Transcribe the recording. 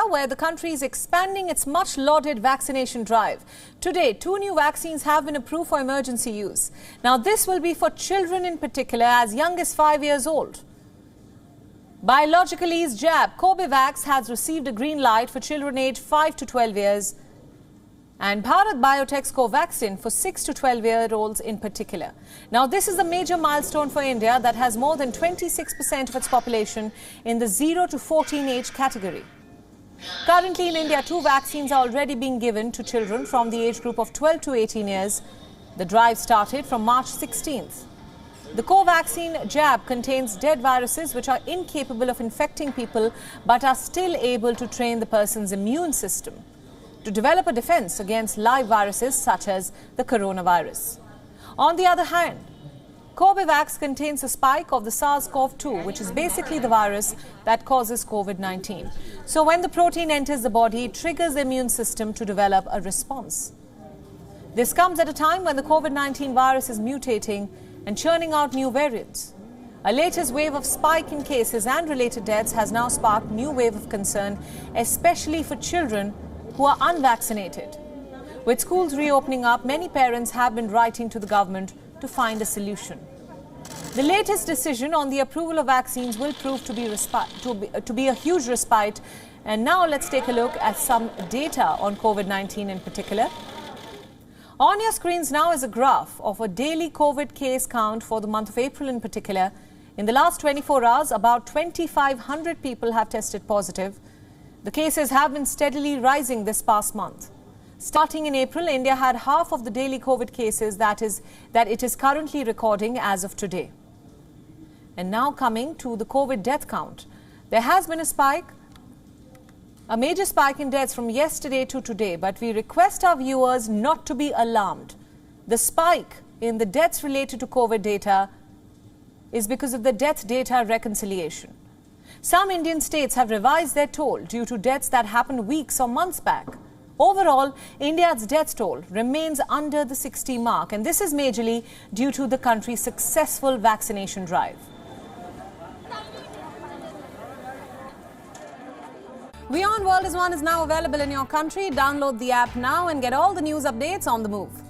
where the country is expanding its much-lauded vaccination drive. Today, 2 new vaccines have been approved for emergency use. Now, this will be for children in particular, as young as 5 years old. Biologically's jab, Corbevax, has received a green light for children aged 5 to 12 years. And Bharat Biotech's Covaxin for 6 to 12-year-olds in particular. Now, this is a major milestone for India that has more than 26% of its population in the 0 to 14 age category. Currently in India, 2 vaccines are already being given to children from the age group of 12 to 18 years. The drive started from March 16th. The Covaxin jab contains dead viruses which are incapable of infecting people but are still able to train the person's immune system to develop a defense against live viruses such as the coronavirus. On the other hand, Corbevax contains a spike of the SARS-CoV-2, which is basically the virus that causes COVID-19. So when the protein enters the body, it triggers the immune system to develop a response. This comes at a time when the COVID-19 virus is mutating and churning out new variants. A latest wave of spike in cases and related deaths has now sparked new wave of concern, especially for children who are unvaccinated. With schools reopening up, many parents have been writing to the government to find a solution. The latest decision on the approval of vaccines will prove to be a huge respite. And now let's take a look at some data on COVID-19 in particular. On your screens now is a graph of a daily COVID case count for the month of April in particular. In the last 24 hours, about 2,500 people have tested positive. The cases have been steadily rising this past month. Starting in April, India had half of the daily COVID cases that it is currently recording as of today. And now coming to the COVID death count. There has been a major spike in deaths from yesterday to today, but we request our viewers not to be alarmed. The spike in the deaths related to COVID data is because of the death data reconciliation. Some Indian states have revised their toll due to deaths that happened weeks or months back. Overall, India's death toll remains under the 60 mark, and this is majorly due to the country's successful vaccination drive. WION World is now available in your country. Download the app now and get all the news updates on the move.